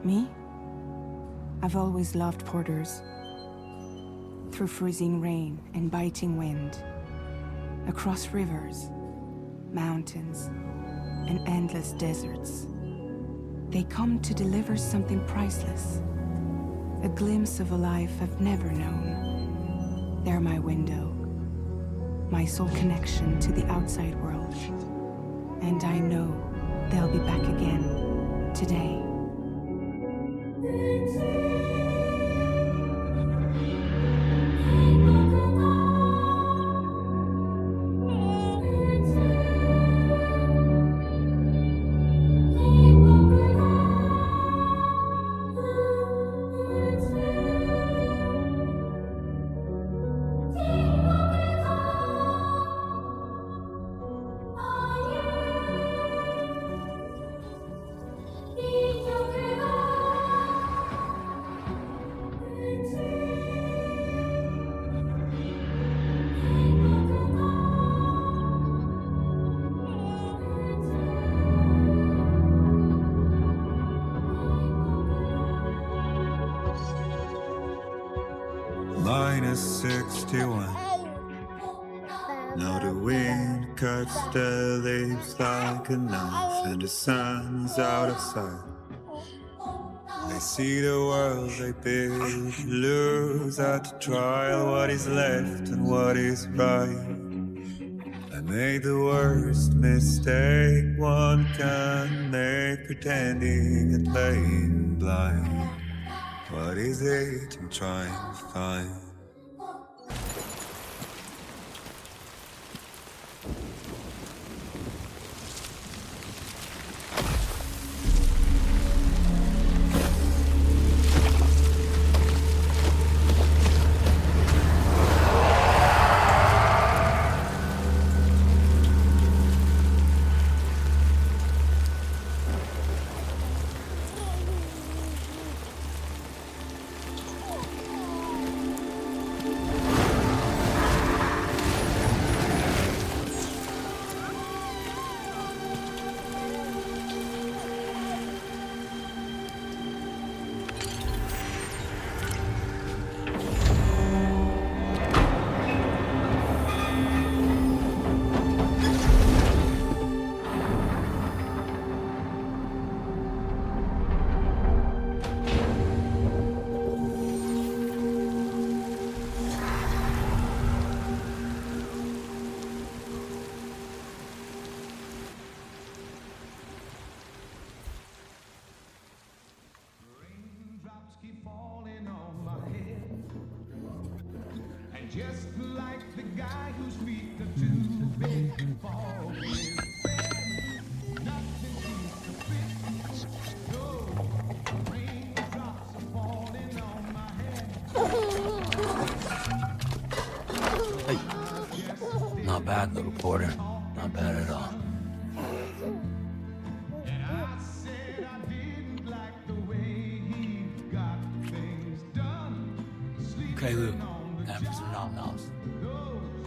Me? I've always loved porters. Through freezing rain and biting wind, across rivers, mountains, and endless deserts, they come to deliver something priceless, a glimpse of a life I've never known. They're my window, my sole connection to the outside world, and I know they'll be back again today. -61. Now the wind cuts the leaves like a knife, and the sun's out of sight. They see the world they build, lose at the trial what is left and what is right. I made the worst mistake one can make, pretending and playing blind. What is it I'm trying to find? Just like the guy whose feet are too big for his bed, nothing seems to fit. No, raindrops are falling on my head. Hey, not bad, little porter. Not bad at all. And I said I didn't like the way he got things done. Okay, Lou. Time for some nom-noms. Those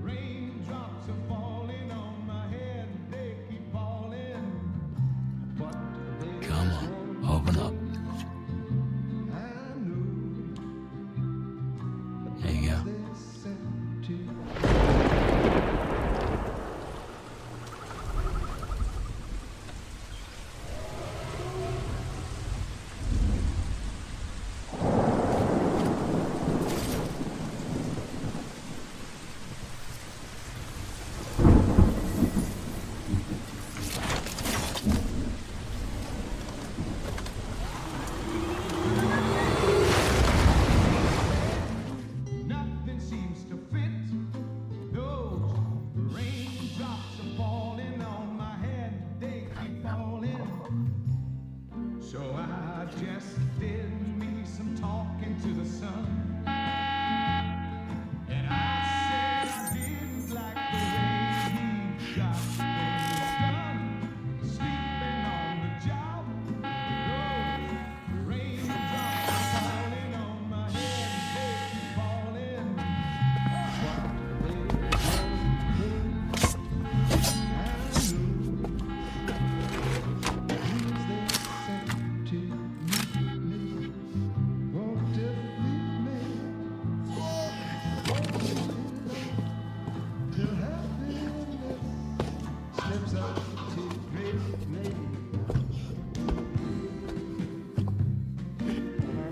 raindrops are falling on my head, they keep falling. But they Come on, open up. I knew There you go. they said to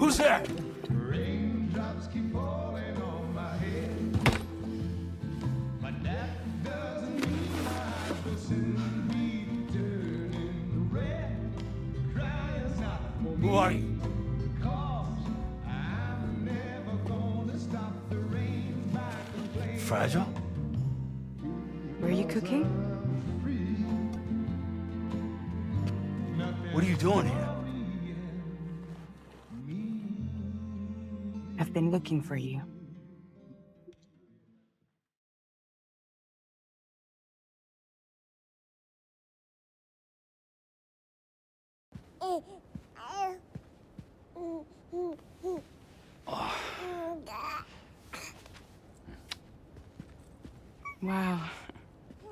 Who's there? Raindrops keep falling on my head. But that doesn't mean I will soon be turning red. Crying's not for me. Who are you? Cause I'm never gonna stop the rain by complaining. Fragile? Were you cooking? What are you doing here? I've been looking for you. Wow.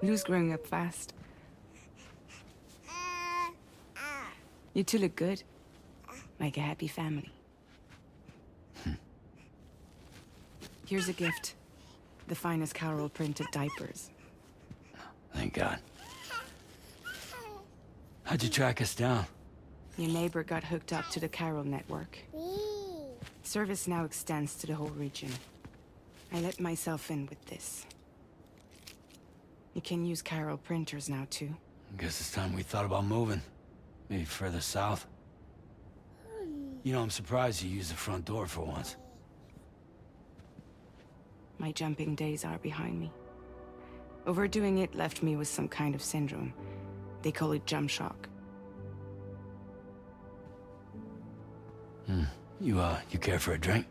Lou's growing up fast. You two look good. Like a happy family. Here's a gift. The finest Carol printed diapers. Thank God. How'd you track us down? Your neighbor got hooked up to the Carol network. Service now extends to the whole region. I let myself in with this. You can use Carol printers now, too. Guess it's time we thought about moving. Maybe further south. You know, I'm surprised you used the front door for once. My jumping days are behind me. Overdoing it left me with some kind of syndrome. They call it jump shock. You care for a drink?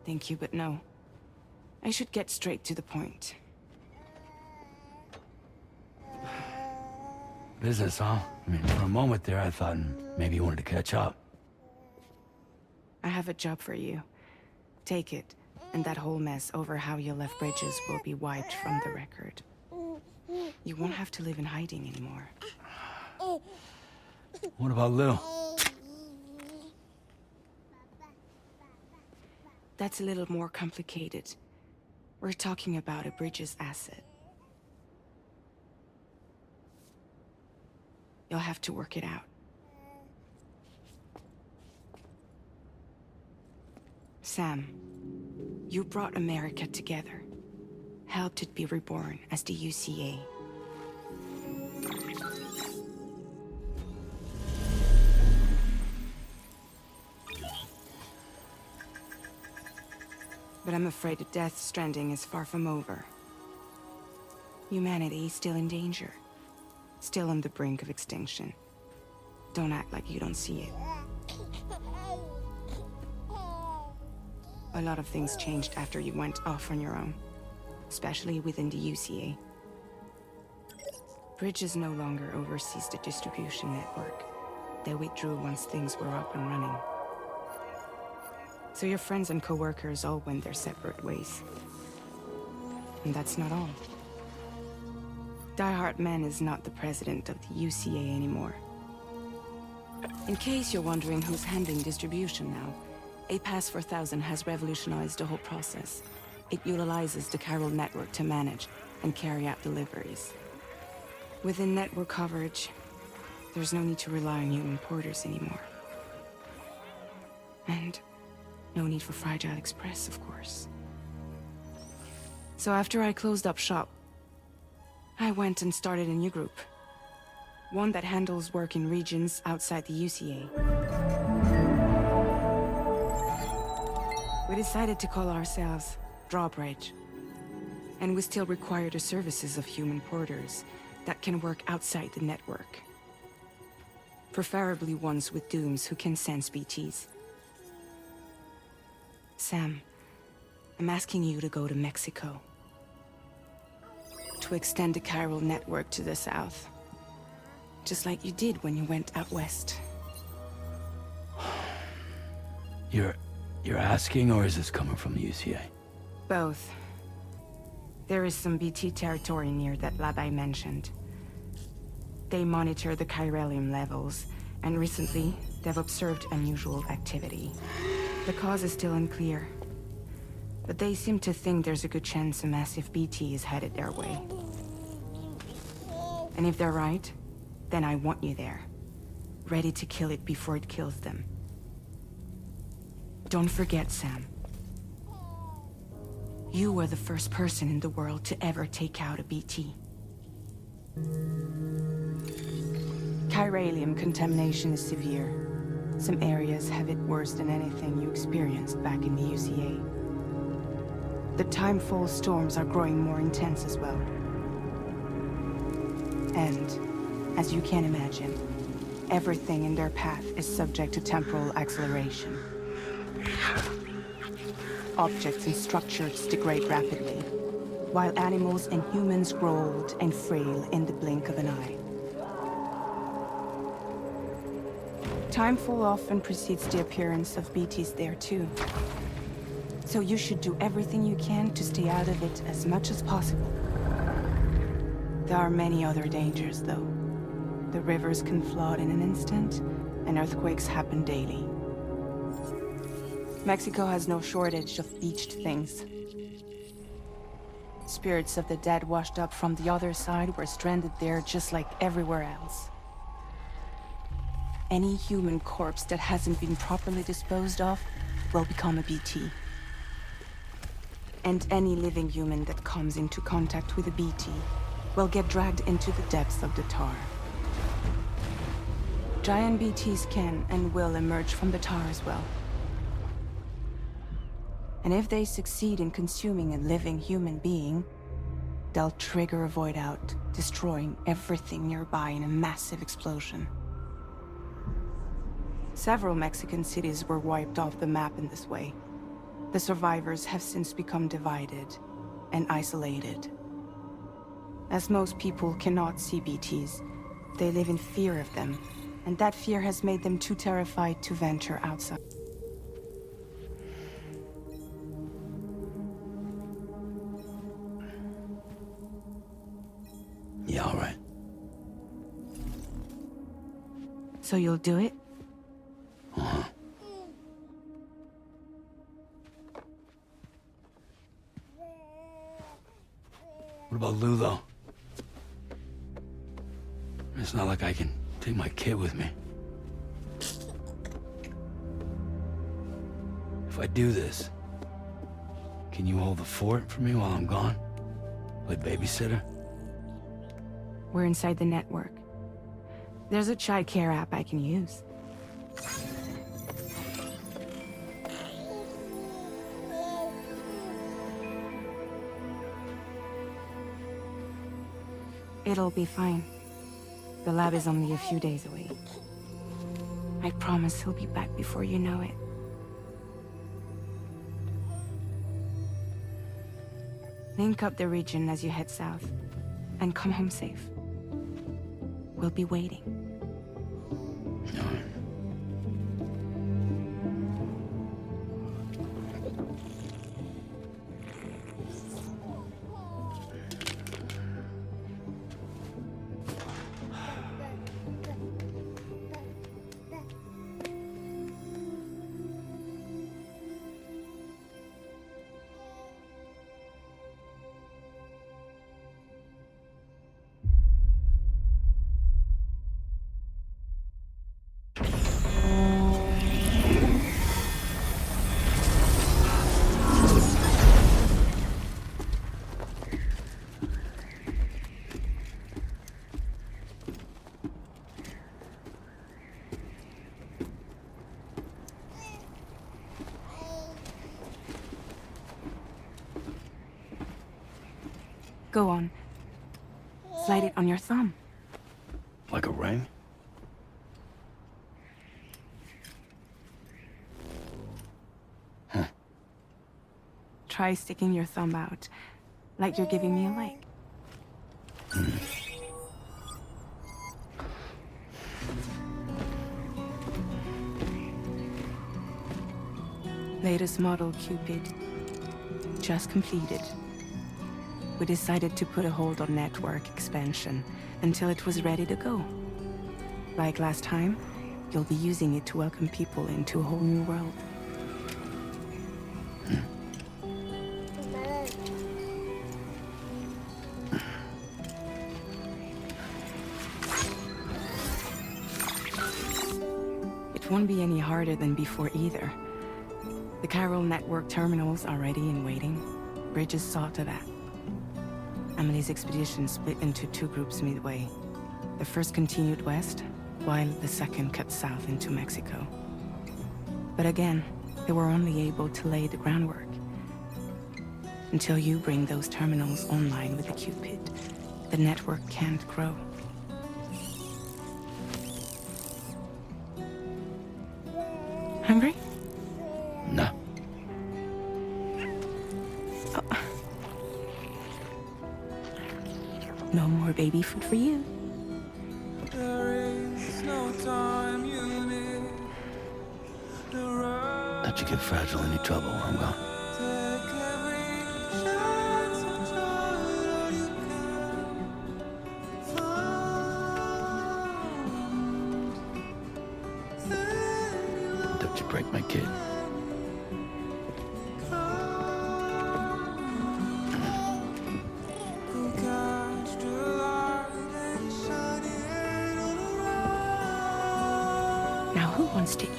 Thank you, but no. I should get straight to the point. Business, huh? I mean, for a moment there, I thought maybe you wanted to catch up. I have a job for you. Take it, and that whole mess over how you left Bridges will be wiped from the record. You won't have to live in hiding anymore. What about Lil? That's a little more complicated. We're talking about a Bridges asset. You'll have to work it out. Sam, you brought America together. Helped it be reborn as the UCA. But I'm afraid the Death Stranding is far from over. Humanity is still in danger. Still on the brink of extinction. Don't act like you don't see it. A lot of things changed after you went off on your own. Especially within the UCA. Bridges no longer oversees the distribution network. They withdrew once things were up and running. So your friends and co-workers all went their separate ways. And that's not all. Die Hard Man is not the president of the UCA anymore. In case you're wondering who's handling distribution now, A Pass 4000 has revolutionized the whole process. It utilizes the Carol network to manage and carry out deliveries. Within network coverage, there's no need to rely on human porters anymore. And no need for Fragile Express, of course. So after I closed up shop, I went and started a new group. One that handles work in regions outside the UCA. We decided to call ourselves Drawbridge. And we still require the services of human porters that can work outside the network. Preferably ones with dooms who can sense BTs. Sam, I'm asking you to go to Mexico. To extend the Carol network to the south. Just like you did when you went out west. You're asking, or is this coming from the UCA? Both. There is some BT territory near that lab I mentioned. They monitor the chiralium levels, and recently, they've observed unusual activity. The cause is still unclear, but they seem to think there's a good chance a massive BT is headed their way. And if they're right, then I want you there. ready to kill it before it kills them. Don't forget, Sam. You were the first person in the world to ever take out a BT. Chiralium contamination is severe. Some areas have it worse than anything you experienced back in the UCA. The timefall storms are growing more intense as well. And, as you can imagine, everything in their path is subject to temporal acceleration. Objects and structures degrade rapidly, while animals and humans grow old and frail in the blink of an eye. Timefall often precedes the appearance of BTs there too. So you should do everything you can to stay out of it as much as possible. There are many other dangers, though. The rivers can flood in an instant, and earthquakes happen daily. Mexico has no shortage of beached things. Spirits of the dead washed up from the other side were stranded there just like everywhere else. Any human corpse that hasn't been properly disposed of will become a BT. And any living human that comes into contact with a BT will get dragged into the depths of the tar. Giant BTs can and will emerge from the tar as well. And if they succeed in consuming a living human being, they'll trigger a void out, destroying everything nearby in a massive explosion. Several Mexican cities were wiped off the map in this way. The survivors have since become divided and isolated. As most people cannot see BTs, they live in fear of them, and that fear has made them too terrified to venture outside. Yeah, all right. So you'll do it? Uh-huh. What about Lou, though? It's not like I can take my kid with me. If I do this, can you hold the fort for me while I'm gone? Play babysitter? We're inside the network. There's a child care app I can use. It'll be fine. The lab is only a few days away. I promise he'll be back before you know it. Link up the region as you head south, and come home safe. We'll be waiting. All right. Go on. Slide it on your thumb. Like a ring? Huh. Try sticking your thumb out, like you're giving me a like. Latest model Cupid. Just completed. We decided to put a hold on network expansion until it was ready to go. Like last time, you'll be using it to welcome people into a whole new world. won't be any harder than before either. The Chiral network terminals are ready and waiting. Bridges saw to that. Emily's expedition split into two groups midway. The first continued west, while the second cut south into Mexico. But again, they were only able to lay the groundwork. Until you bring those terminals online with the Cupid, the network can't grow. Hungry? No. Oh. No more baby food for you. Let you get fragile any trouble, I'm gone. Don't you break my kid. Now who wants to eat?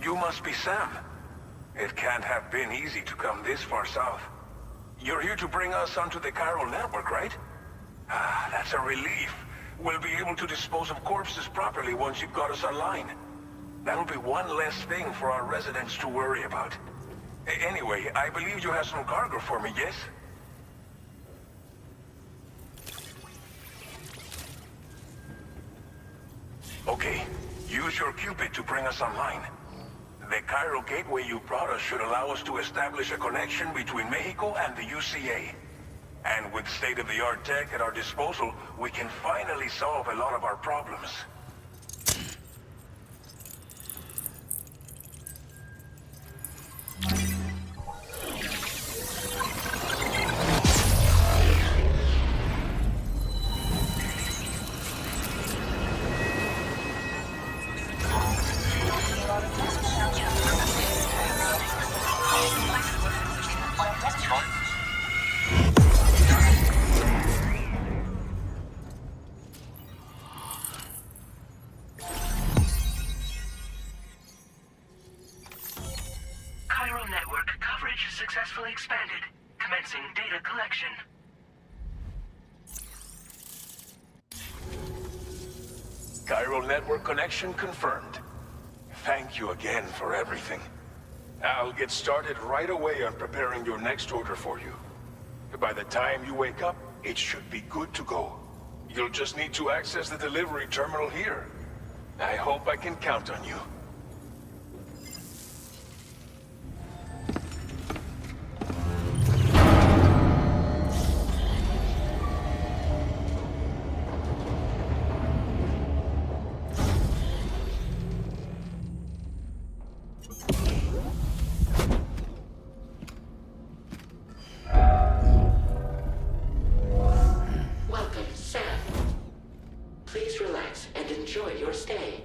You must be Sam. It can't have been easy to come this far south. You're here to bring us onto the Chiral network, right? Ah, that's a relief. We'll be able to dispose of corpses properly once you've got us online. That'll be one less thing for our residents to worry about. Anyway, I believe you have some cargo for me, yes? Okay, use your Cupid to bring us online. The Chiral gateway you brought us should allow us to establish a connection between Mexico and the UCA. And with state-of-the-art tech at our disposal, we can finally solve a lot of our problems. Chiral network coverage successfully expanded. Commencing data collection. Chiral network connection confirmed. Thank you again for everything. I'll get started right away on preparing your next order for you. By the time you wake up, it should be good to go. You'll just need to access the delivery terminal here. I hope I can count on you. Welcome, Sam. Please relax and enjoy your stay.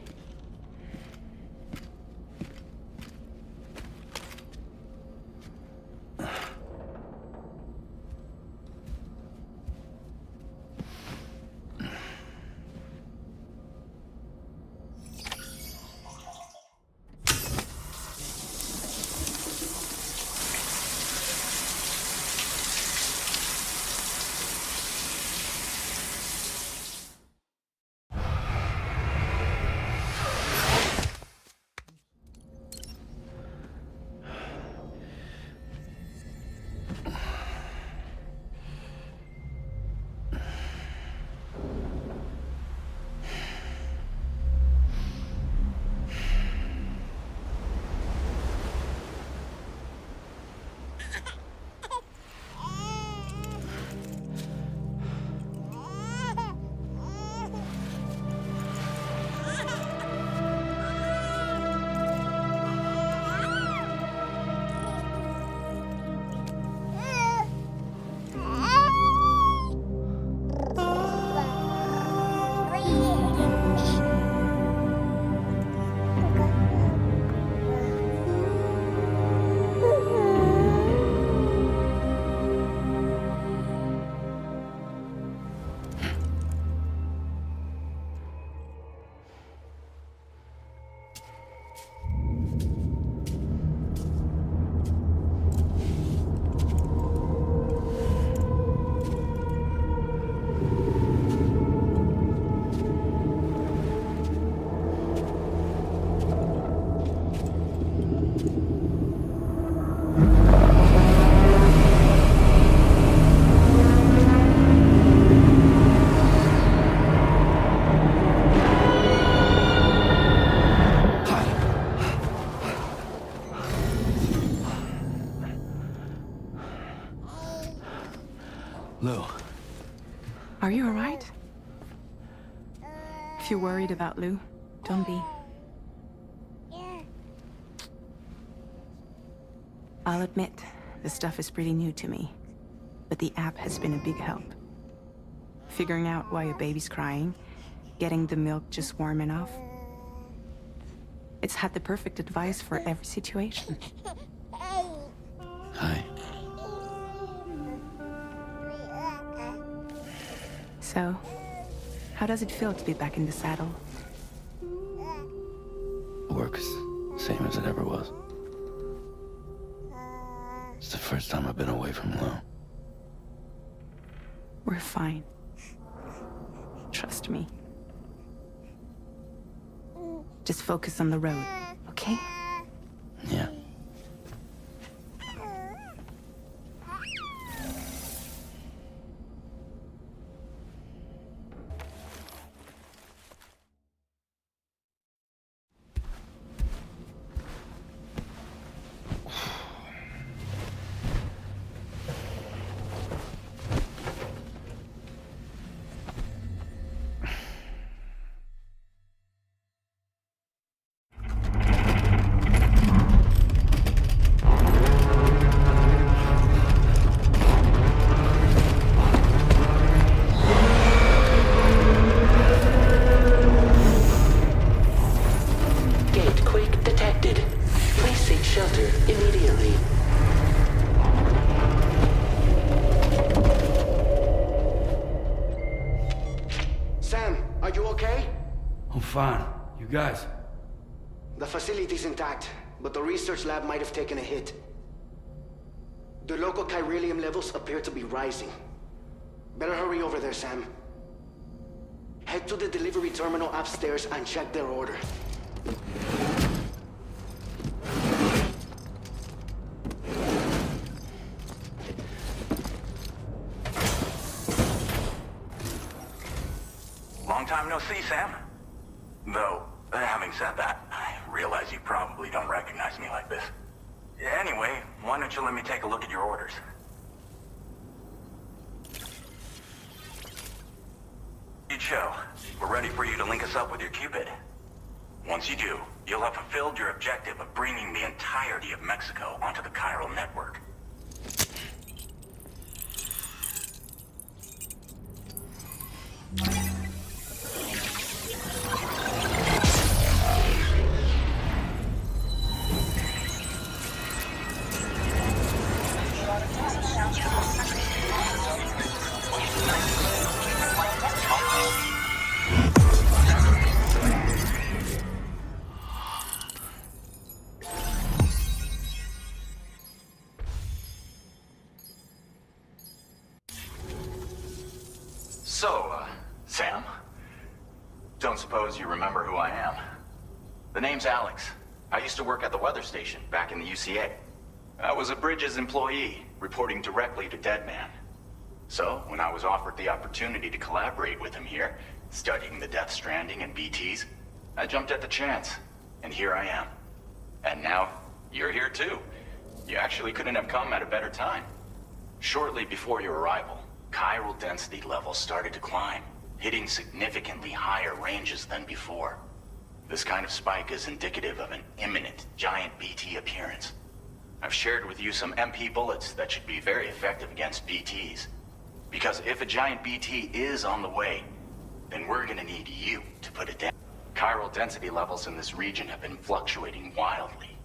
Lou. Are you alright? If you're worried about Lou, don't be. I'll admit, the stuff is pretty new to me, but the app has been a big help. Figuring out why a baby's crying, getting the milk just warm enough. It's had the perfect advice for every situation. Hi. So, how does it feel to be back in the saddle? Work's same as it ever was. It's the first time I've been away from Lou. We're fine. Trust me. Just focus on the road, okay? Yeah. Gatequake detected. Please seek shelter immediately. Sam, are you okay? I'm fine. You guys? The facility's intact, but the research lab might have taken a hit. The local chiralium levels appear to be rising. Better hurry over there, Sam. Head to the delivery terminal upstairs and check their order. Long time no see, Sam. Though, having said that, I realize you probably don't recognize me like this. Anyway, why don't you let me take a look at your orders? Good show. We're ready for you to link us up with your Cupid. Once you do, you'll have fulfilled your objective of bringing the entirety of Mexico onto the chiral network. So, Sam, don't suppose you remember who I am? The name's Alex. I used to work at the weather station back in the UCA. I was a Bridges employee, reporting directly to Deadman. So, when I was offered the opportunity to collaborate with him here, studying the Death Stranding and BTs, I jumped at the chance, and here I am. And now, you're here too. You actually couldn't have come at a better time. Shortly before your arrival, chiral density levels started to climb, hitting significantly higher ranges than before. This kind of spike is indicative of an imminent giant BT appearance. I've shared with you some MP bullets that should be very effective against BTs. Because if a giant BT is on the way, then we're gonna need you to put it down. Chiral density levels in this region have been fluctuating wildly.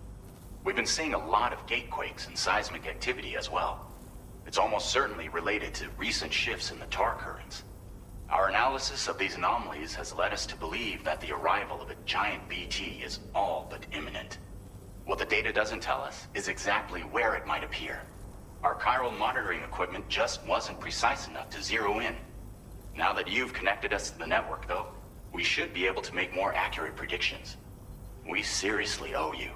We've been seeing a lot of gatequakes and seismic activity as well. It's almost certainly related to recent shifts in the tar currents. Our analysis of these anomalies has led us to believe that the arrival of a giant BT is all but imminent. What the data doesn't tell us is exactly where it might appear. Our chiral monitoring equipment just wasn't precise enough to zero in. Now that you've connected us to the network, though, we should be able to make more accurate predictions. We seriously owe you.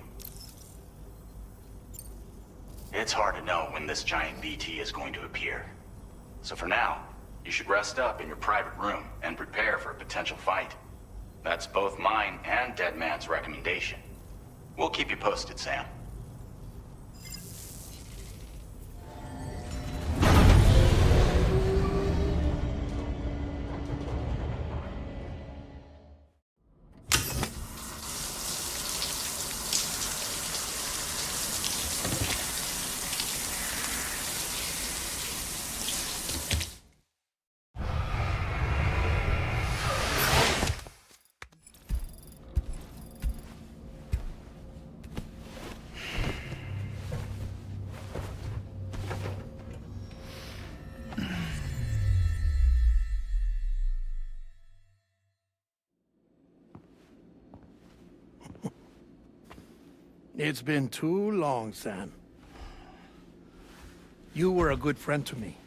It's hard to know when this giant BT is going to appear. So for now, you should rest up in your private room and prepare for a potential fight. That's both mine and Deadman's recommendation. We'll keep you posted, Sam. It's been too long, Sam. You were a good friend to me.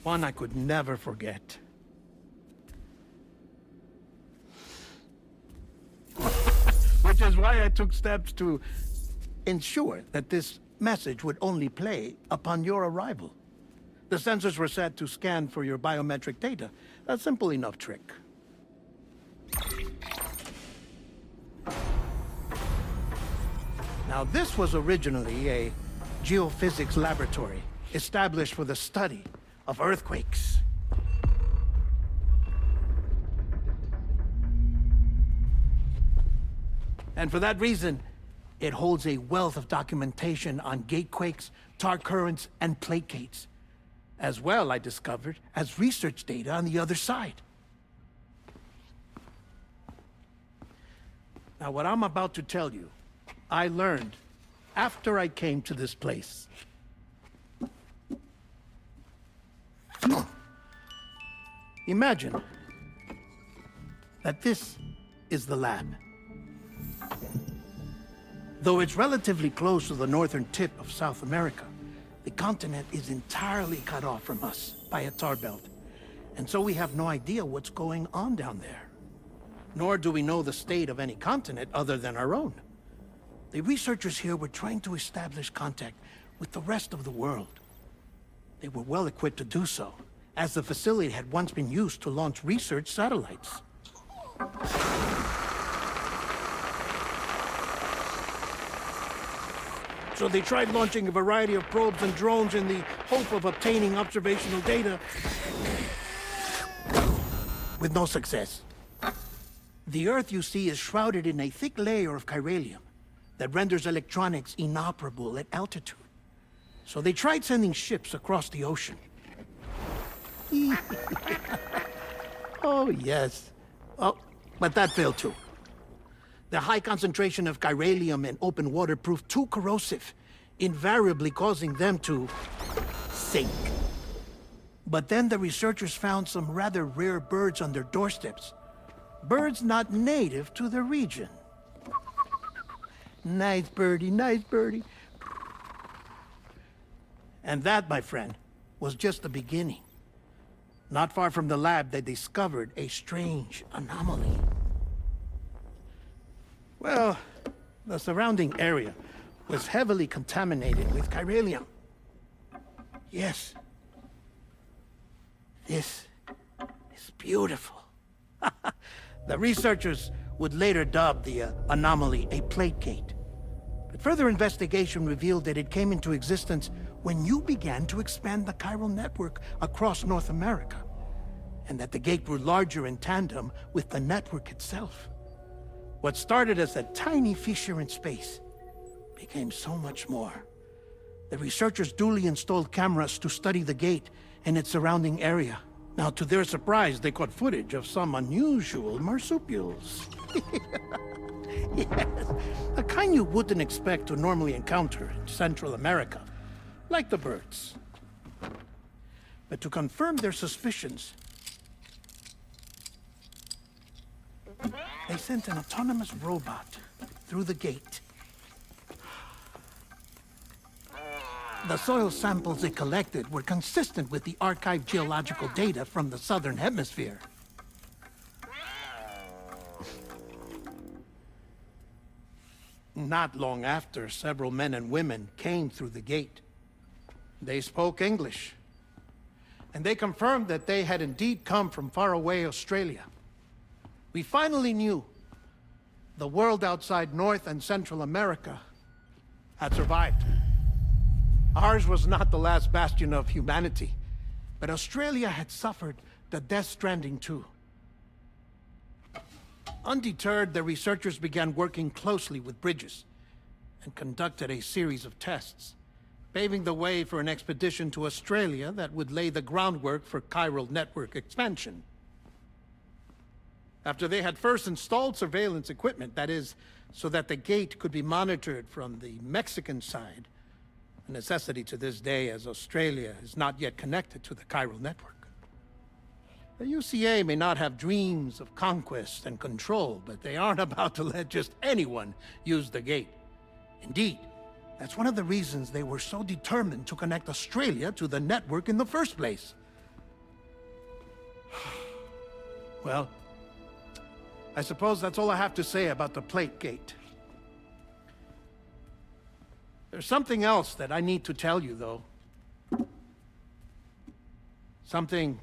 One I could never forget. Which is why I took steps to ensure that this message would only play upon your arrival. The sensors were set to scan for your biometric data. A simple enough trick. Now, this was originally a geophysics laboratory established for the study of earthquakes. And for that reason, it holds a wealth of documentation on gatequakes, tar currents, and plate gates. As well, I discovered, as research data on the other side. Now, what I'm about to tell you, I learned after I came to this place. Imagine that this is the lab. Though it's relatively close to the northern tip of South America, the continent is entirely cut off from us by a tar belt. And so we have no idea what's going on down there. Nor do we know the state of any continent other than our own. The researchers here were trying to establish contact with the rest of the world. They were well equipped to do so, as the facility had once been used to launch research satellites. So they tried launching a variety of probes and drones in the hope of obtaining observational data, with no success. The Earth, you see, is shrouded in a thick layer of chiralium that renders electronics inoperable at altitude. So they tried sending ships across the ocean. Oh, yes. Oh, but that failed too. The high concentration of chiralium in open water proved too corrosive, invariably causing them to sink. But then the researchers found some rather rare birds on their doorsteps. Birds not native to the region. Nice birdie, nice birdie. And that, my friend, was just the beginning. Not far from the lab, they discovered a strange anomaly. Well, the surrounding area was heavily contaminated with chiralium. Yes. This is beautiful. The researchers would later dub the anomaly a plate gate. But further investigation revealed that it came into existence when you began to expand the chiral network across North America, and that the gate grew larger in tandem with the network itself. What started as a tiny fissure in space became so much more. The researchers duly installed cameras to study the gate and its surrounding area. Now, to their surprise, they caught footage of some unusual marsupials. Yes, a kind you wouldn't expect to normally encounter in Central America, like the birds. But to confirm their suspicions, they sent an autonomous robot through the gate. The soil samples it collected were consistent with the archived geological data from the southern hemisphere. Not long after, several men and women came through the gate. They spoke English, and they confirmed that they had indeed come from faraway Australia. We finally knew the world outside North and Central America had survived. Ours was not the last bastion of humanity, but Australia had suffered the Death Stranding too. Undeterred, the researchers began working closely with Bridges and conducted a series of tests, paving the way for an expedition to Australia that would lay the groundwork for chiral network expansion. After they had first installed surveillance equipment, that is, so that the gate could be monitored from the Mexican side, a necessity to this day as Australia is not yet connected to the chiral network. The UCA may not have dreams of conquest and control, but they aren't about to let just anyone use the gate. Indeed, that's one of the reasons they were so determined to connect Australia to the network in the first place. Well, I suppose that's all I have to say about the Plate Gate. There's something else that I need to tell you, though. Something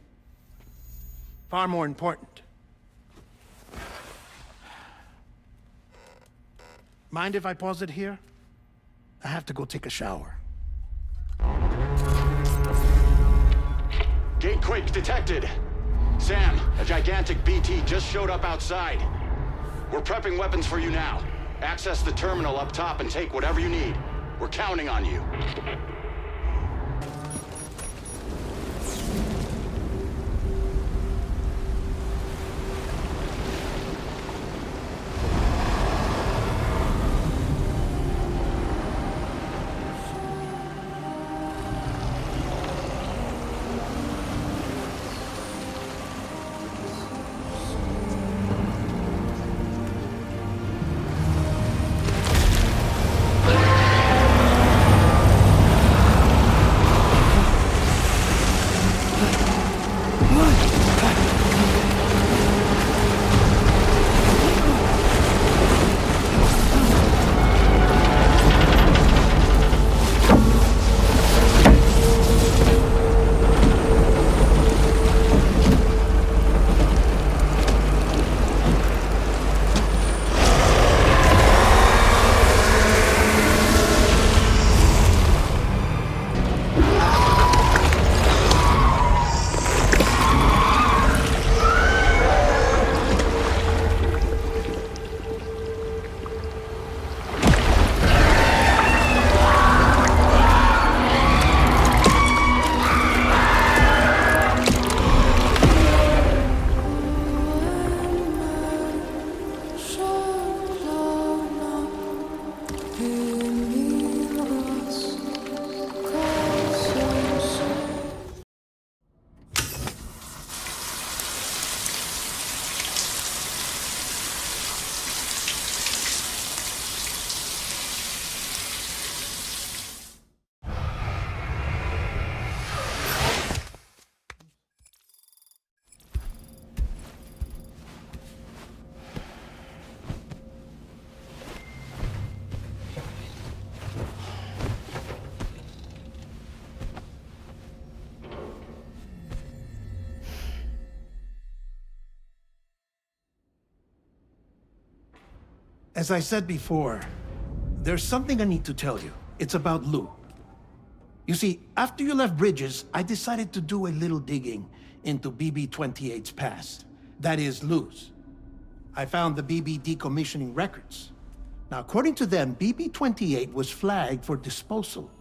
far more important. Mind if I pause it here? I have to go take a shower. Gate quake detected. Sam, a gigantic BT just showed up outside. We're prepping weapons for you now. Access the terminal up top and take whatever you need. We're counting on you. As I said before, there's something I need to tell you. It's about Lou. You see, after you left Bridges, I decided to do a little digging into BB-28's past. That is, Lou's. I found the BB decommissioning records. Now, according to them, BB-28 was flagged for disposal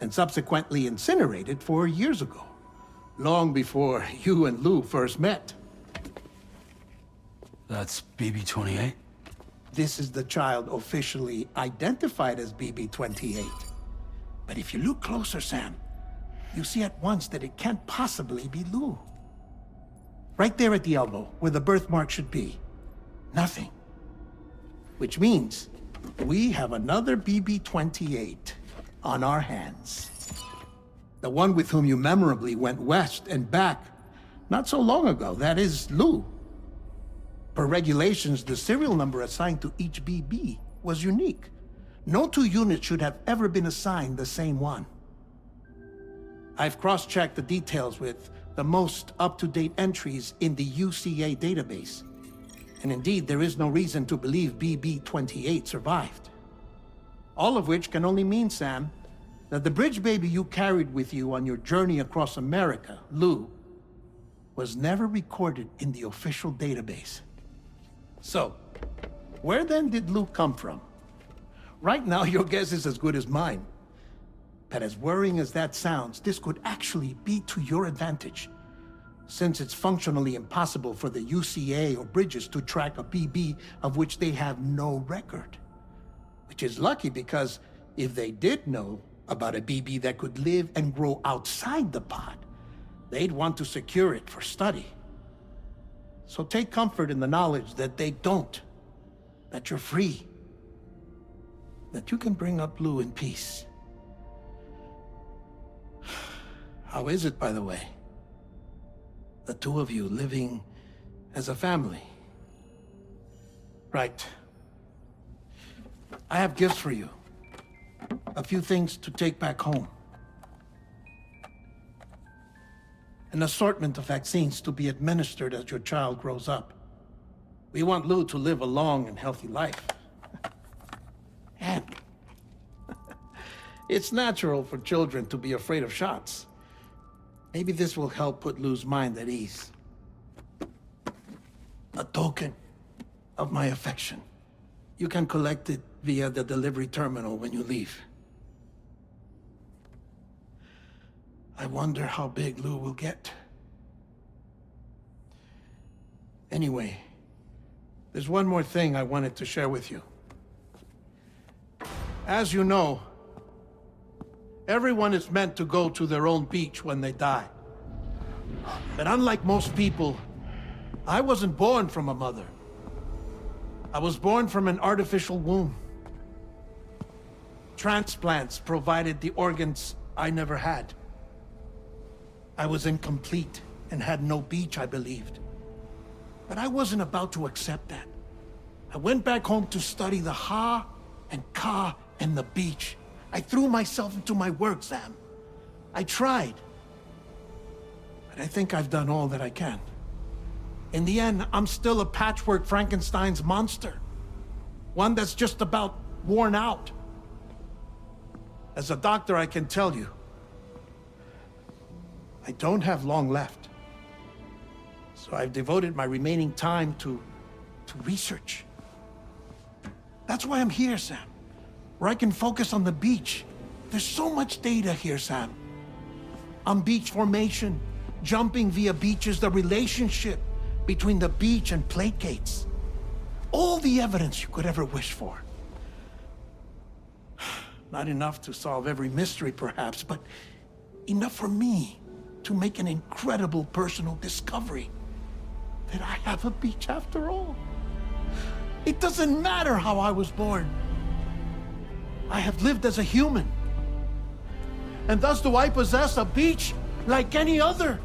and subsequently incinerated 4 years ago, long before you and Lou first met. That's BB-28? This is the child officially identified as BB-28. But if you look closer, Sam, you see at once that it can't possibly be Lou. Right there at the elbow, where the birthmark should be. Nothing. Which means we have another BB-28 on our hands. The one with whom you memorably went west and back not so long ago, that is Lou. Per regulations, the serial number assigned to each BB was unique. No two units should have ever been assigned the same one. I've cross-checked the details with the most up-to-date entries in the UCA database. And indeed, there is no reason to believe BB-28 survived. All of which can only mean, Sam, that the bridge baby you carried with you on your journey across America, Lou, was never recorded in the official database. So, where then did Lou come from? Right now, your guess is as good as mine. But as worrying as that sounds, this could actually be to your advantage, since it's functionally impossible for the UCA or Bridges to track a BB of which they have no record. Which is lucky, because if they did know about a BB that could live and grow outside the pod, they'd want to secure it for study. So take comfort in the knowledge that they don't, that you're free. that you can bring up Lou in peace. How is it, by the way? The two of you living as a family. Right. I have gifts for you. A few things to take back home. An assortment of vaccines to be administered as your child grows up. We want Lou to live a long and healthy life. And it's natural for children to be afraid of shots. Maybe this will help put Lou's mind at ease. A token of my affection. You can collect it via the delivery terminal when you leave. I wonder how big Lou will get. Anyway, there's one more thing I wanted to share with you. As you know, everyone is meant to go to their own beach when they die. But unlike most people, I wasn't born from a mother. I was born from an artificial womb. Transplants provided the organs I never had. I was incomplete and had no beach, I believed. But I wasn't about to accept that. I went back home to study the Ha and Ka and the beach. I threw myself into my work, Sam. I tried. But I think I've done all that I can. In the end, I'm still a patchwork Frankenstein's monster. One that's just about worn out. As a doctor, I can tell you, I don't have long left. So I've devoted my remaining time to research. That's why I'm here, Sam. Where I can focus on the beach. There's so much data here, Sam. On beach formation, jumping via beaches, the relationship between the beach and placates. All the evidence you could ever wish for. Not enough to solve every mystery, perhaps, but enough for me to make an incredible personal discovery. That I have a beach after all. It doesn't matter how I was born. I have lived as a human. And thus do I possess a beach like any other.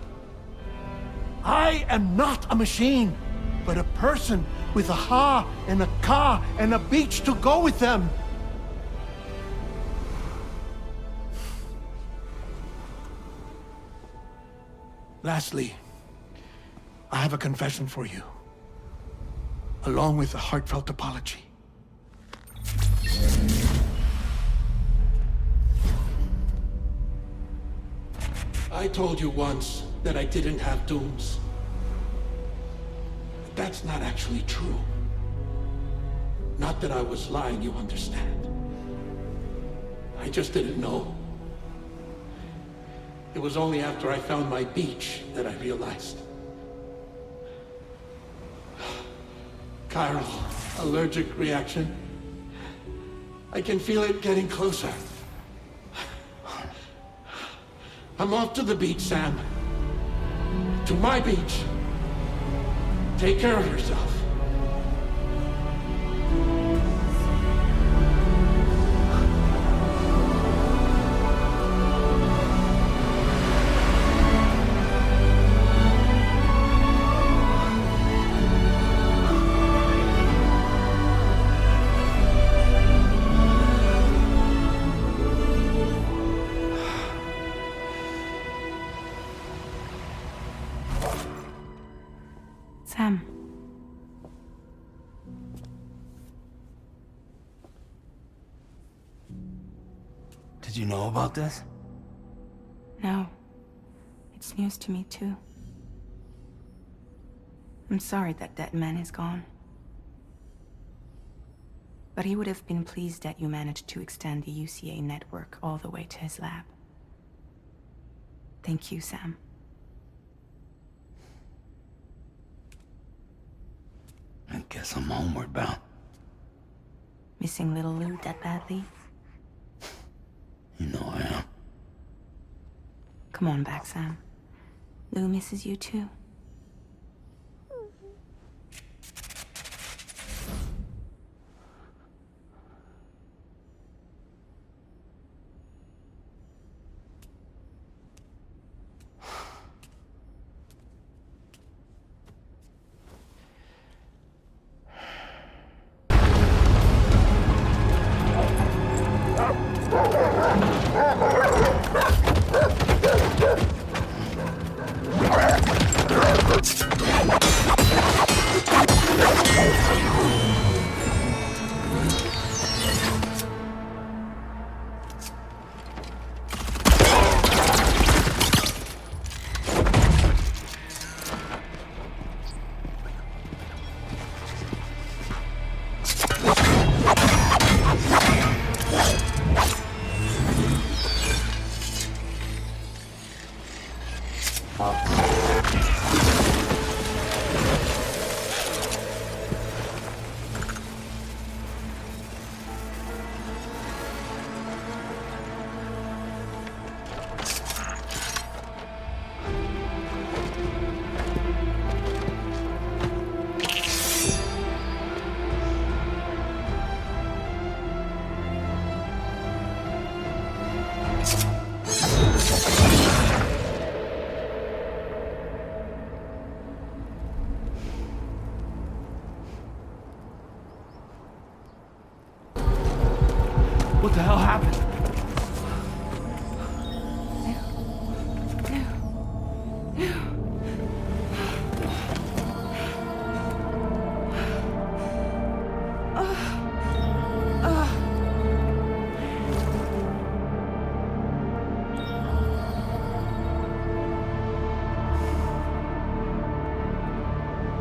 I am not a machine, but a person with a Ha and a Ka and a beach to go with them. Lastly, I have a confession for you, along with a heartfelt apology. I told you once that I didn't have dooms. But that's not actually true. Not that I was lying, you understand. I just didn't know. It was only after I found my beach that I realized. Chiral allergic reaction. I can feel it getting closer. I'm off to the beach, Sam. To my beach. Take care of yourself. Sam. Did you know about this? No. It's news to me, too. I'm sorry that man is gone. But he would have been pleased that you managed to extend the UCA network all the way to his lab. Thank you, Sam. I guess I'm homeward bound. Missing little Lou that badly? You know I am. Come on back, Sam. Lou misses you too. What the hell happened?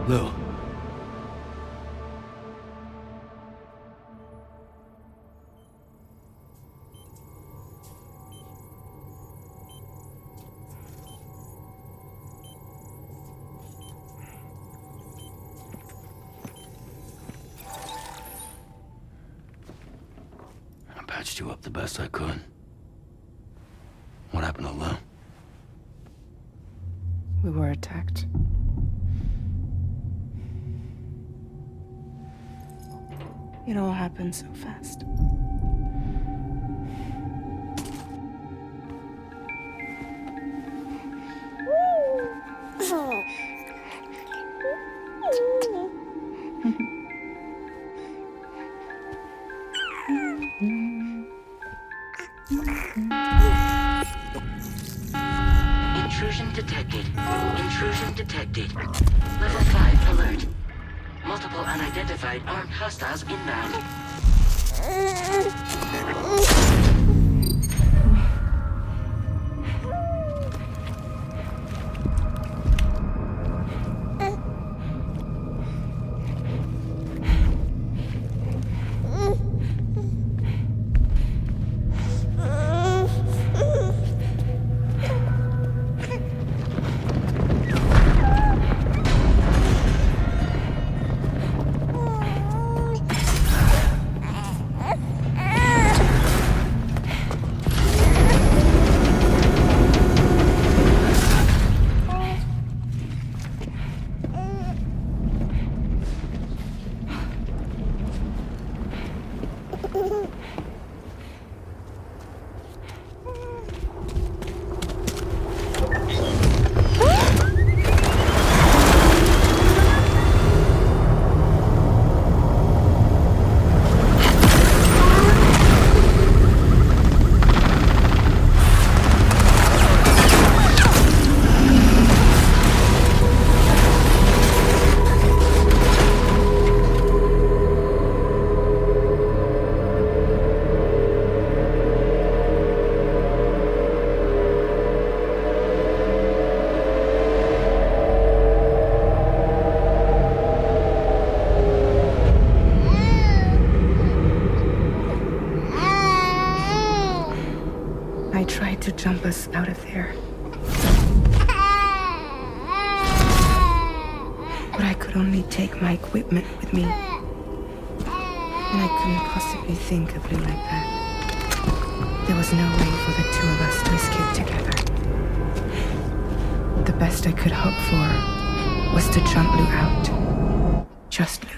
Lou. I patched you up the best I could. What happened to Lou? We were attacked. It all happened so fast. Intrusion detected. Intrusion detected. Level 5 alert. Multiple unidentified armed hostiles inbound. I tried to jump us out of there. But I could only take my equipment with me. And I couldn't possibly think of Lou like that. There was no way for the two of us to escape together. The best I could hope for was to jump Lou out. Just Lou.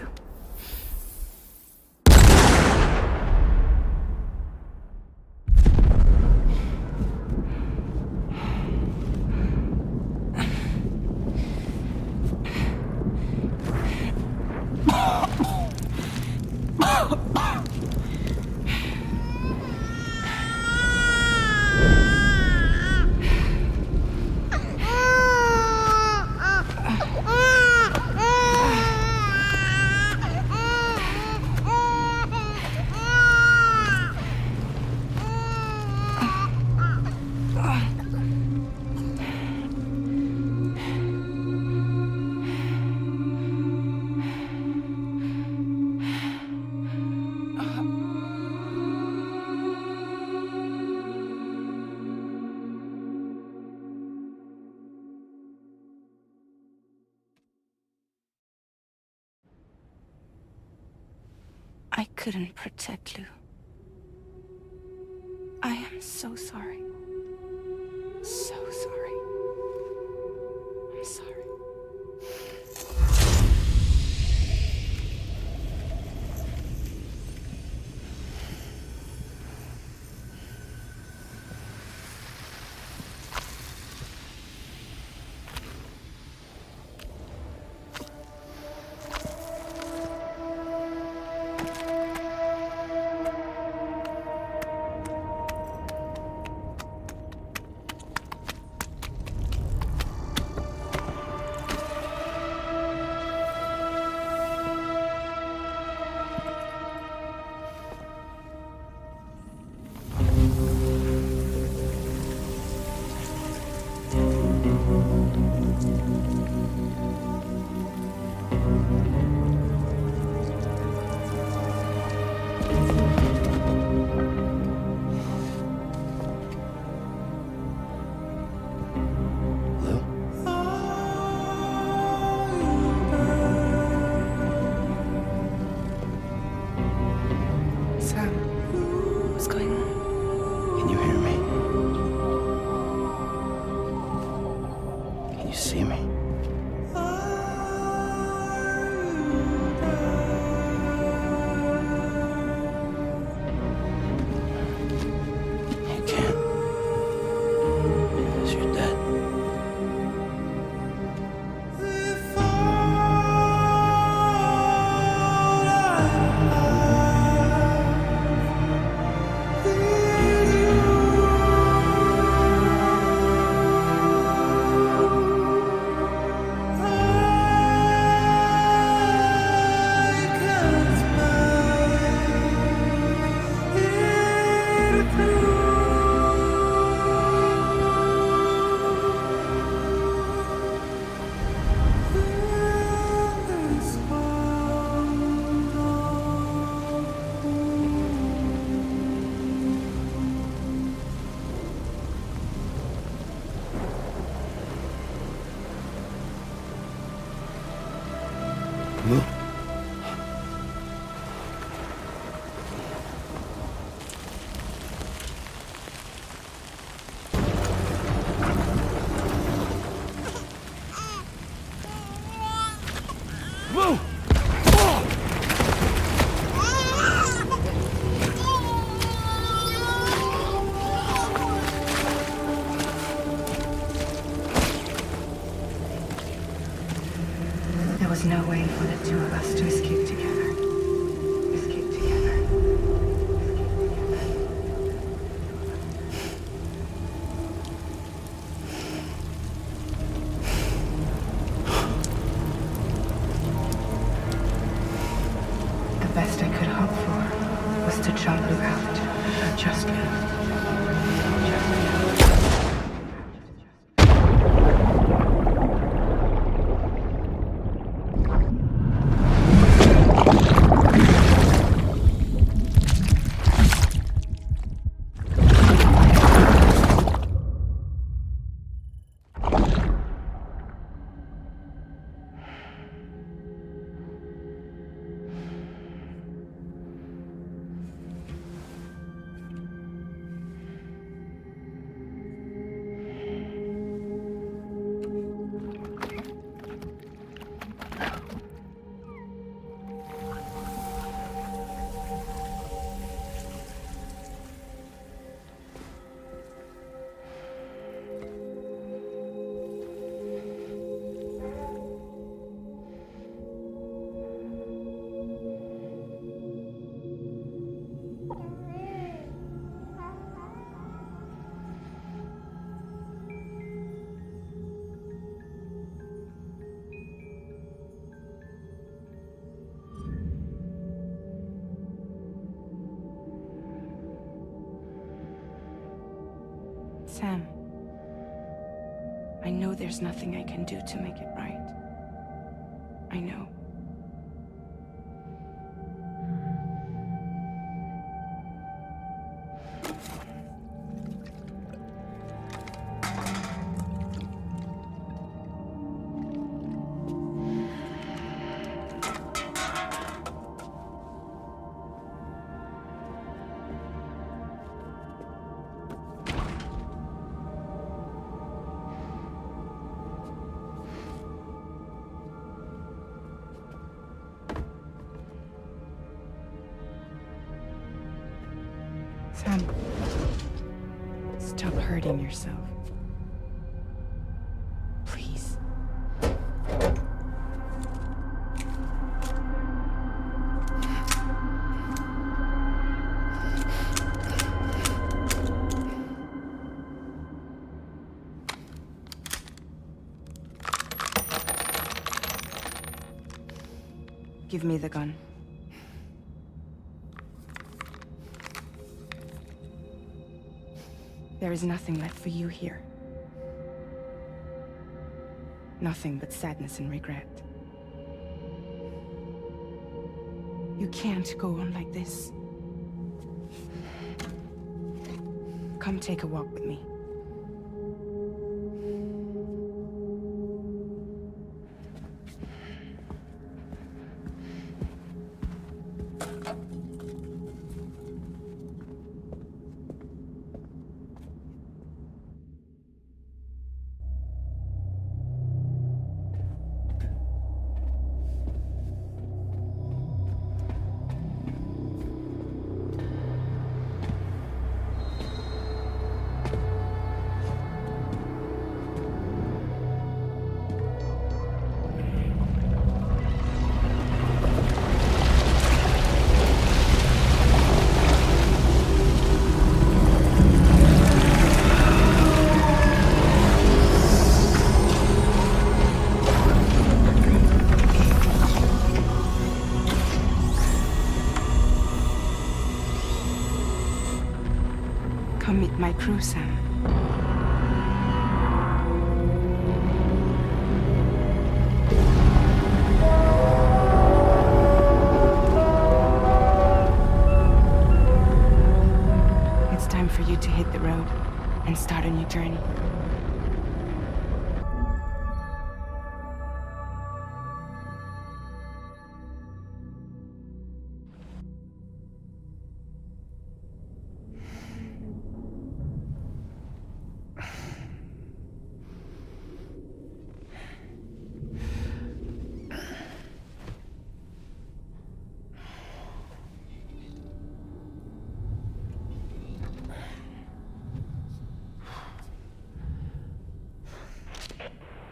I couldn't protect Lou. I am so sorry. So sorry. I'm sorry. Sam, what's going on? Can you hear me? Can you see me? You can't. Because you're dead. Lou? Lou! There was no way for the two of us to escape together. Escape together. The best I could hope for was to jump Lou out. Just Lou. Sam, I know there's nothing I can do to make it right. I know. Sam, stop hurting yourself. Please. Give me the gun. There is nothing left for you here. Nothing but sadness and regret. You can't go on like this. Come take a walk with me. Come meet my crew, Sam. It's time for you to hit the road and start a new journey.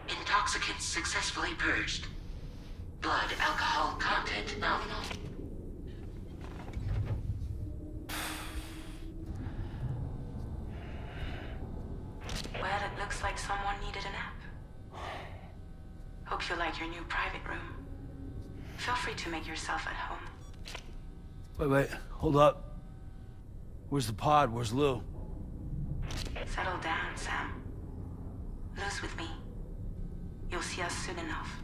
Intoxicants successfully purged. Blood alcohol content nominal. Well, it looks like someone needed a nap. Hope you like your new private room. Feel free to make yourself at home. Wait, hold up. Where's the pod? Where's Lou? Settle down, Sam. Lou's with me. You'll see us soon enough.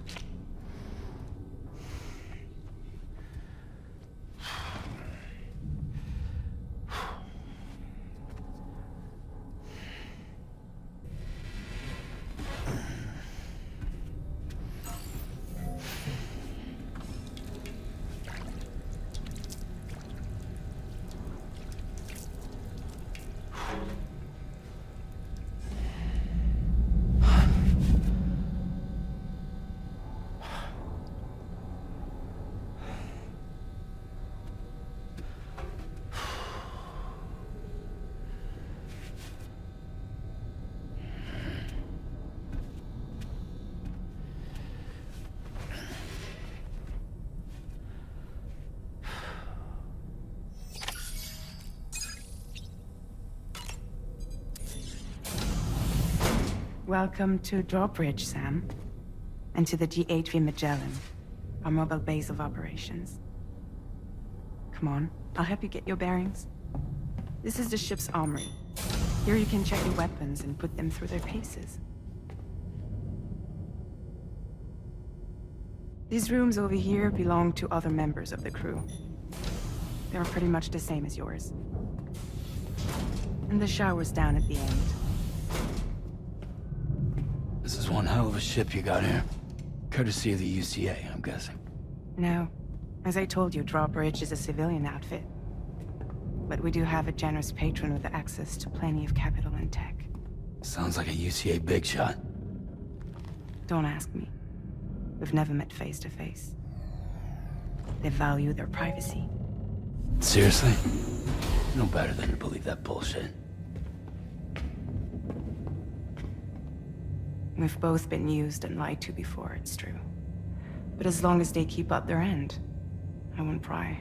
Welcome to Drawbridge, Sam. And to the DHV Magellan, our mobile base of operations. Come on, I'll help you get your bearings. This is the ship's armory. Here you can check your weapons and put them through their paces. These rooms over here belong to other members of the crew. They're pretty much the same as yours. And the shower's down at the end. This is one hell of a ship you got here. Courtesy of the UCA, I'm guessing. No. As I told you, Drawbridge is a civilian outfit. But we do have a generous patron with access to plenty of capital and tech. Sounds like a UCA big shot. Don't ask me. We've never met face to face. They value their privacy. Seriously? No better than to believe that bullshit. We've both been used and lied to before, it's true. But as long as they keep up their end, I won't pry.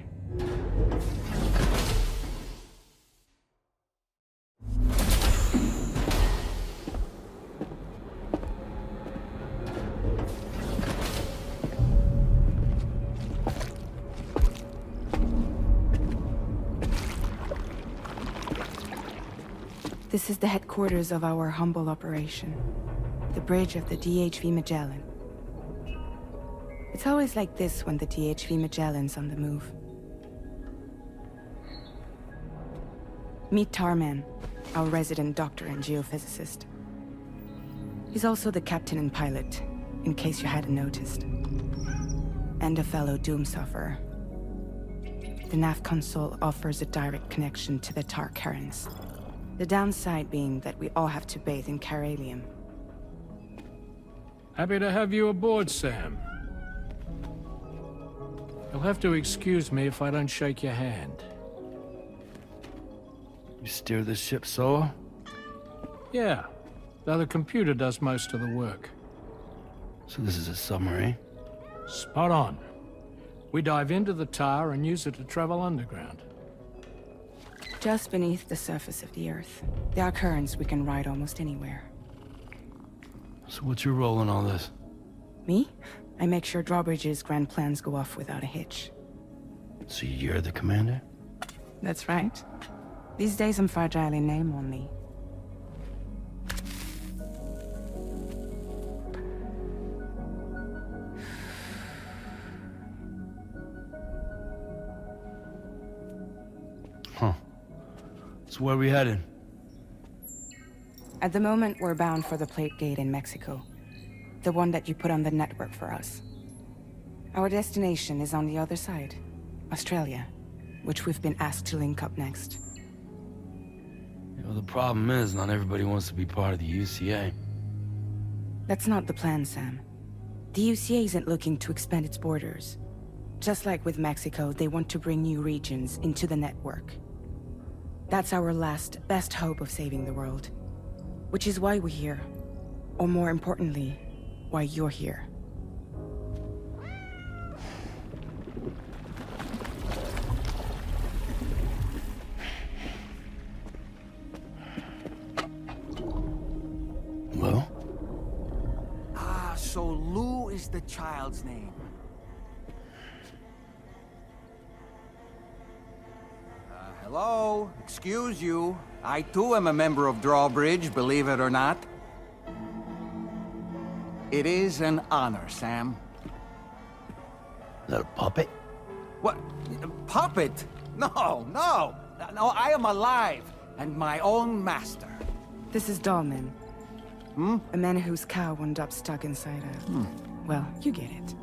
This is the headquarters of our humble operation. The bridge of the DHV Magellan. It's always like this when the DHV Magellan's on the move. Meet Tarman, our resident doctor and geophysicist. He's also the captain and pilot, in case you hadn't noticed. And a fellow doom sufferer. The nav console offers a direct connection to the Tar currents. The downside being that we all have to bathe in Caralium. Happy to have you aboard, Sam. You'll have to excuse me if I don't shake your hand. You steer this ship solo? Yeah, though the computer does most of the work. So this is a submarine? Spot on. We dive into the tar and use it to travel underground. Just beneath the surface of the Earth, there are currents we can ride almost anywhere. So what's your role in all this? Me? I make sure Drawbridge's grand plans go off without a hitch. So you're the commander? That's right. These days I'm fragile in name only. Huh. So where are we headed? At the moment, we're bound for the Plate Gate in Mexico. The one that you put on the network for us. Our destination is on the other side, Australia, which we've been asked to link up next. You know, the problem is not everybody wants to be part of the UCA. That's not the plan, Sam. The UCA isn't looking to expand its borders. Just like with Mexico, they want to bring new regions into the network. That's our last, best hope of saving the world. Which is why we're here. Or more importantly, why you're here. Well? Ah, so Lou is the child's name. Hello? Excuse you. I too am a member of Drawbridge, believe it or not. It is an honor, Sam. Is that a puppet? What? Puppet? No, no! No, I am alive, and my own master. This is Dahlman. A man whose cow wound up stuck inside a... Well, you get it.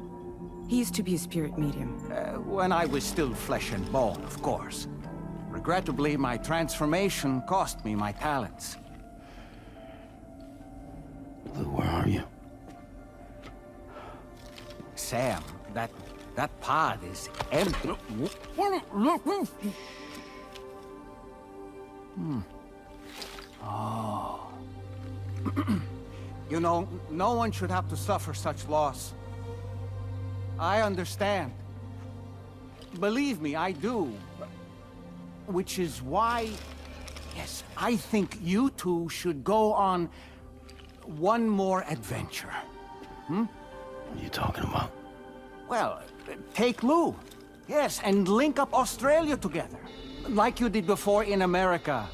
He used to be a spirit medium. When I was still flesh and bone, of course. Regrettably, my transformation cost me my talents. Lou, where are you? Sam, that pod is empty. Oh. You know, no one should have to suffer such loss. I understand. Believe me, I do. Which is why, yes, I think you two should go on one more adventure. What are you talking about? Well, take Lou. Yes, and link up Australia together. Like you did before in America.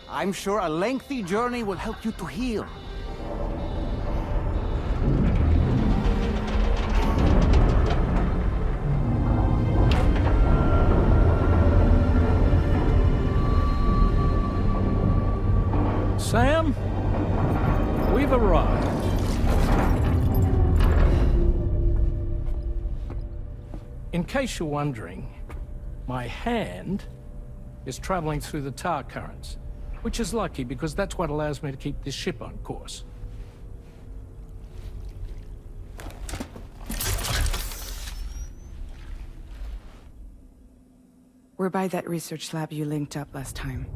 I'm sure a lengthy journey will help you to heal. Sam, we've arrived. In case you're wondering, my hand is traveling through the tar currents, which is lucky because that's what allows me to keep this ship on course. We're by that research lab you linked up last time.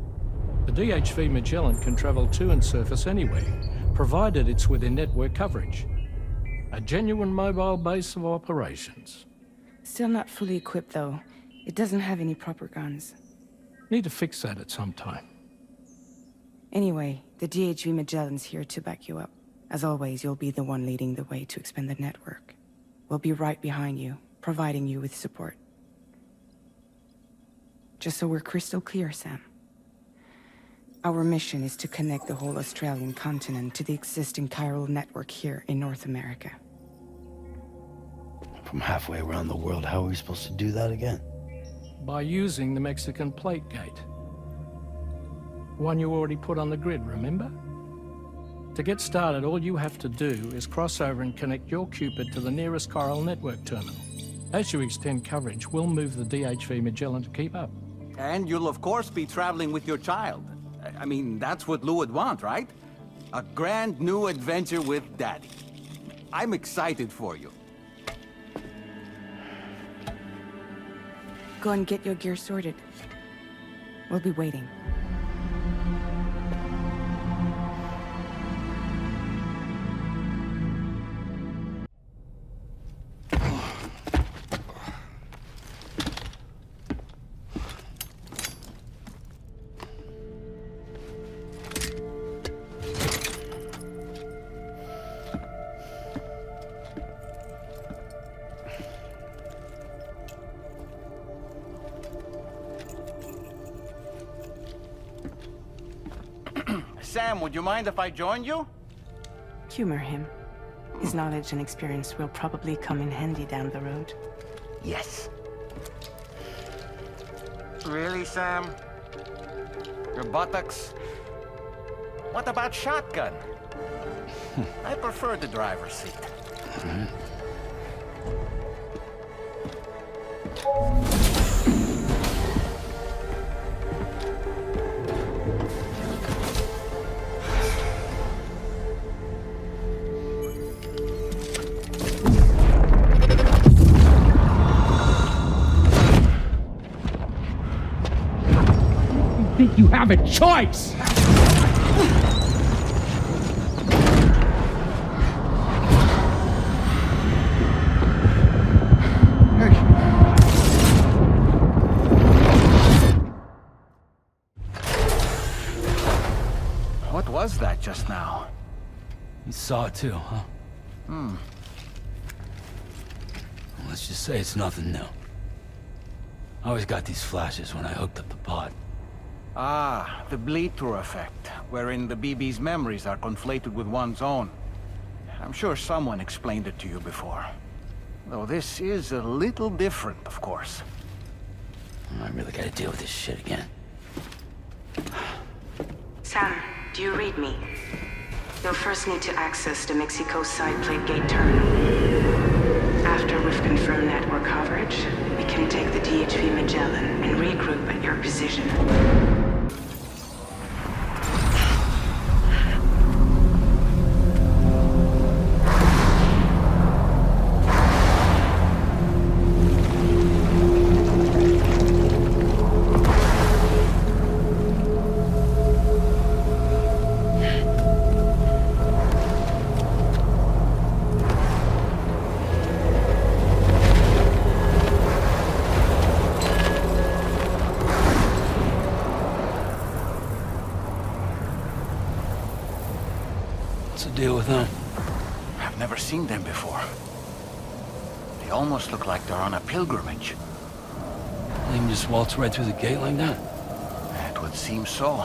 The DHV Magellan can travel to and surface anywhere, provided it's within network coverage. A genuine mobile base of operations. Still not fully equipped, though. It doesn't have any proper guns. Need to fix that at some time. Anyway, the DHV Magellan's here to back you up. As always, you'll be the one leading the way to expand the network. We'll be right behind you, providing you with support. Just so we're crystal clear, Sam. Our mission is to connect the whole Australian continent to the existing chiral network here in North America. From halfway around the world, how are we supposed to do that again? By using the Mexican plate gate. One you already put on the grid, remember? To get started, all you have to do is cross over and connect your Cupid to the nearest chiral network terminal. As you extend coverage, we'll move the DHV Magellan to keep up. And you'll of course be traveling with your child. I mean, that's what Lou would want, right? A grand new adventure with Daddy. I'm excited for you. Go and get your gear sorted. We'll be waiting. Sam, would you mind if I joined you? Humor him. His knowledge and experience will probably come in handy down the road. Yes. Really, Sam? Your buttocks? What about shotgun? I prefer the driver's seat. You have a choice! What was that just now? You saw it too, huh? Well, let's just say it's nothing new. I always got these flashes when I hooked up the pod. Ah, the bleed-through effect, wherein the BB's memories are conflated with one's own. I'm sure someone explained it to you before. Though this is a little different, of course. I really gotta deal with this shit again. Sam, do you read me? You'll first need to access the Mexico side plate gate terminal. After we've confirmed network coverage, we can take the DHV Magellan and regroup at your position. Deal with them. I've never seen them before. They almost look like they're on a pilgrimage. They can just waltz right through the gate like that? It would seem so.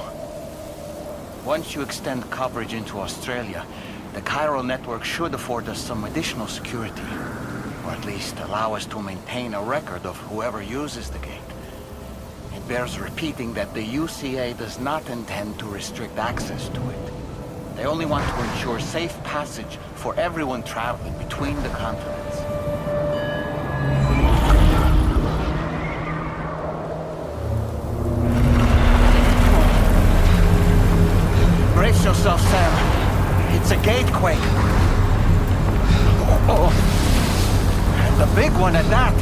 Once you extend coverage into Australia, the chiral network should afford us some additional security. Or at least allow us to maintain a record of whoever uses the gate. It bears repeating that the UCA does not intend to restrict access to it. They only want to ensure safe passage for everyone traveling between the continents. Brace yourself, Sam. It's a gatequake. Oh. And a big one at that.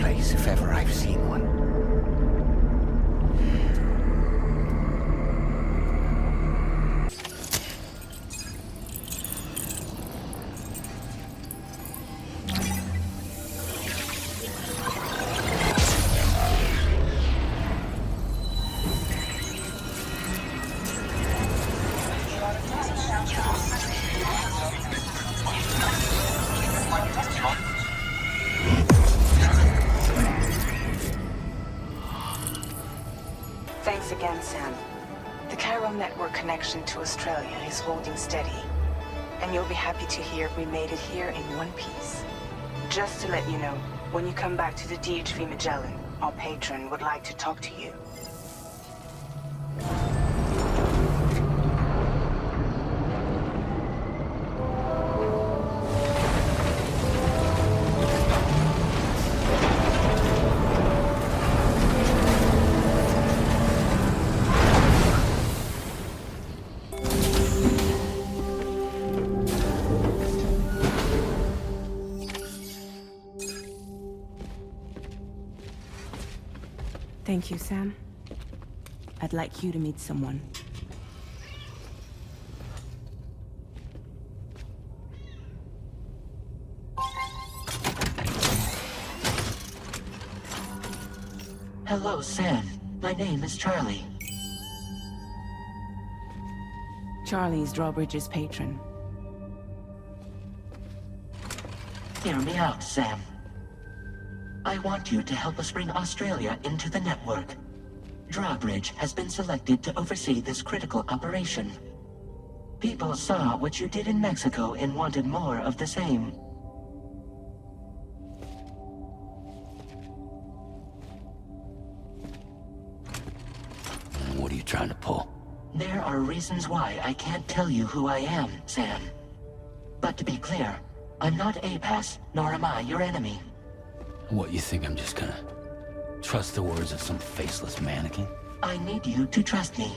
place if ever I've seen one. Thanks again, Sam. The Chiral network connection to Australia is holding steady. And you'll be happy to hear we made it here in one piece. Just to let you know, when you come back to the DHV Magellan, our patron would like to talk to you. Thank you, Sam. I'd like you to meet someone. Hello, Sam. My name is Charlie. Charlie's Drawbridge's patron. Hear me out, Sam. I want you to help us bring Australia into the network. Drawbridge has been selected to oversee this critical operation. People saw what you did in Mexico and wanted more of the same. What are you trying to pull? There are reasons why I can't tell you who I am, Sam. But to be clear, I'm not APAS, nor am I your enemy. What, you think I'm just gonna trust the words of some faceless mannequin? I need you to trust me.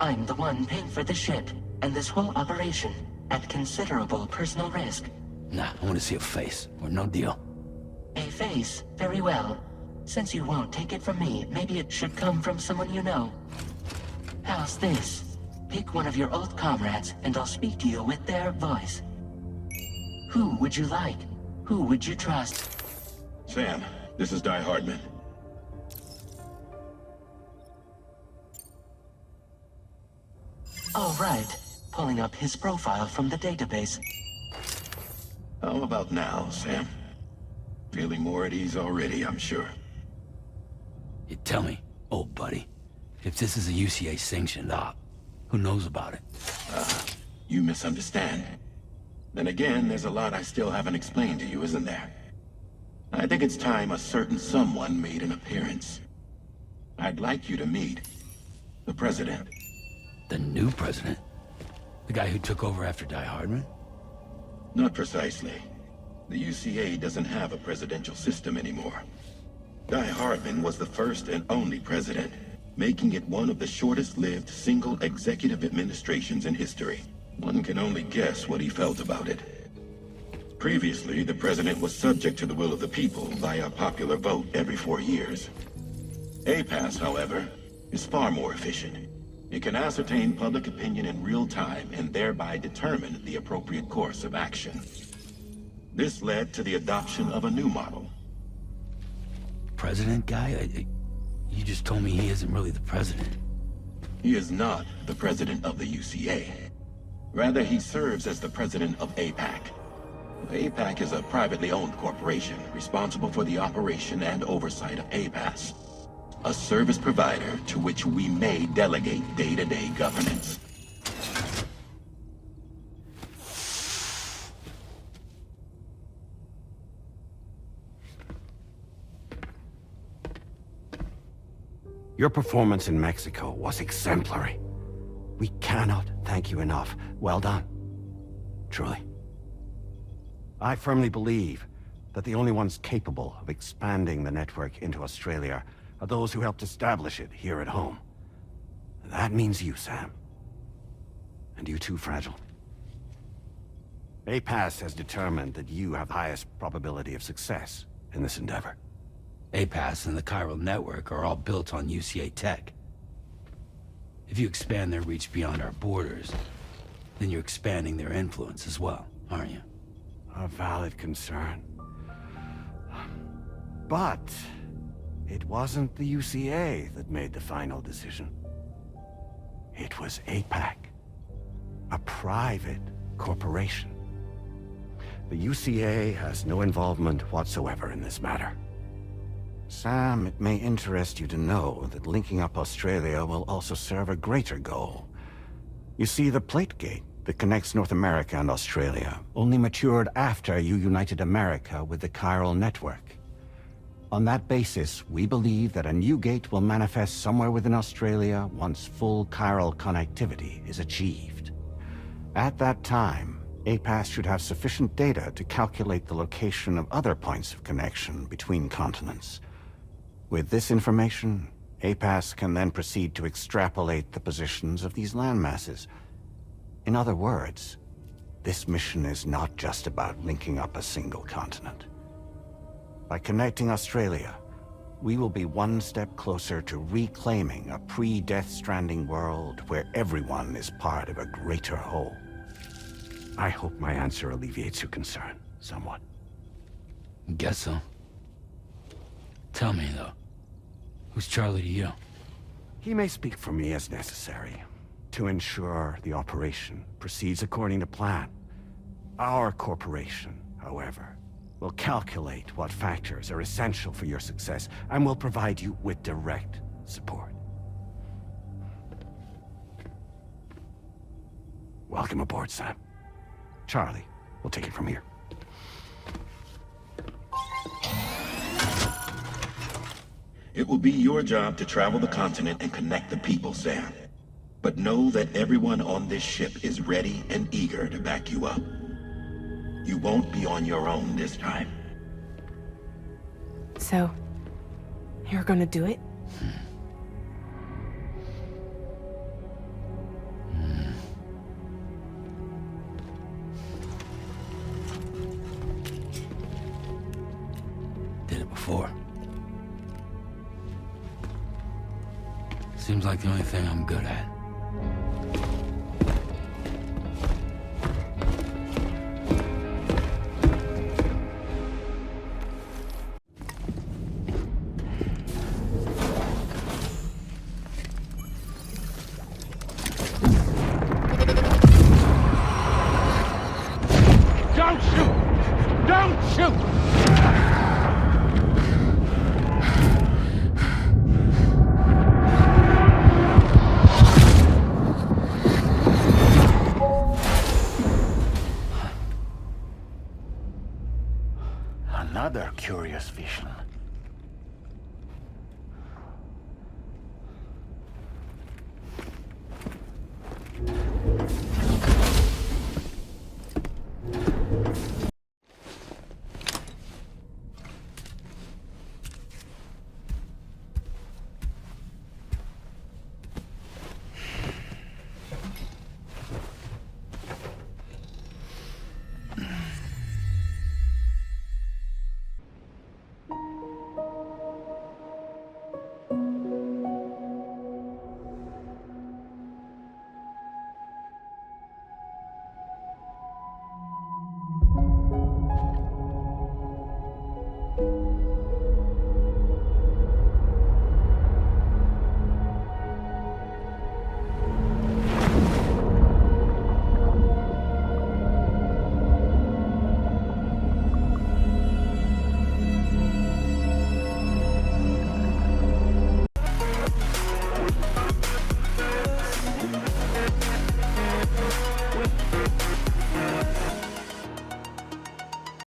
I'm the one paying for the ship and this whole operation at considerable personal risk. Nah, I want to see a face, or no deal. A face? Very well. Since you won't take it from me, maybe it should come from someone you know. How's this? Pick one of your old comrades, and I'll speak to you with their voice. Who would you like? Who would you trust? Sam, this is Die Hardman. All right. Pulling up his profile from the database. How about now, Sam? Feeling more at ease already, I'm sure. You tell me, old buddy, if this is a UCA-sanctioned op, who knows about it? You misunderstand. Then again, there's a lot I still haven't explained to you, isn't there? I think it's time a certain someone made an appearance. I'd like you to meet the President. The new president? The guy who took over after Die Hardman? Not precisely. The UCA doesn't have a presidential system anymore. Die Hardman was the first and only president, making it one of the shortest-lived single executive administrations in history. One can only guess what he felt about it. Previously, the president was subject to the will of the people via popular vote every 4 years. APAS, however, is far more efficient. It can ascertain public opinion in real time and thereby determine the appropriate course of action. This led to the adoption of a new model. President guy? You just told me he isn't really the president. He is not the president of the UCA. Rather, he serves as the president of APAC. APAC is a privately owned corporation responsible for the operation and oversight of APAS, a service provider to which we may delegate day-to-day governance. Your performance in Mexico was exemplary. We cannot thank you enough. Well done. Truly. I firmly believe that the only ones capable of expanding the network into Australia are those who helped establish it here at home. That means you, Sam. And you too, Fragile. APAS has determined that you have the highest probability of success in this endeavor. APAS and the chiral network are all built on UCA tech. If you expand their reach beyond our borders, then you're expanding their influence as well, aren't you? A valid concern. But it wasn't the UCA that made the final decision. It was APAC, a private corporation. The UCA has no involvement whatsoever in this matter. Sam, it may interest you to know that linking up Australia will also serve a greater goal. You see, the plate gate that connects North America and Australia only matured after you united America with the chiral network. On that basis, we believe that a new gate will manifest somewhere within Australia once full chiral connectivity is achieved. At that time, APAS should have sufficient data to calculate the location of other points of connection between continents. With this information, APAS can then proceed to extrapolate the positions of these landmasses. In other words, this mission is not just about linking up a single continent. By connecting Australia, we will be one step closer to reclaiming a pre-Death Stranding world where everyone is part of a greater whole. I hope my answer alleviates your concern somewhat. Guess so. Tell me, though, who's Charlie to you? He may speak for me as necessary to ensure the operation proceeds according to plan. Our corporation, however, will calculate what factors are essential for your success and will provide you with direct support. Welcome aboard, Sam. Charlie, we'll take it from here. It will be your job to travel the continent and connect the people, Sam. But know that everyone on this ship is ready and eager to back you up. You won't be on your own this time. So, you're gonna do it? Did it before. Seems like the only thing I'm good at. Don't shoot! Don't shoot! Another curious vision.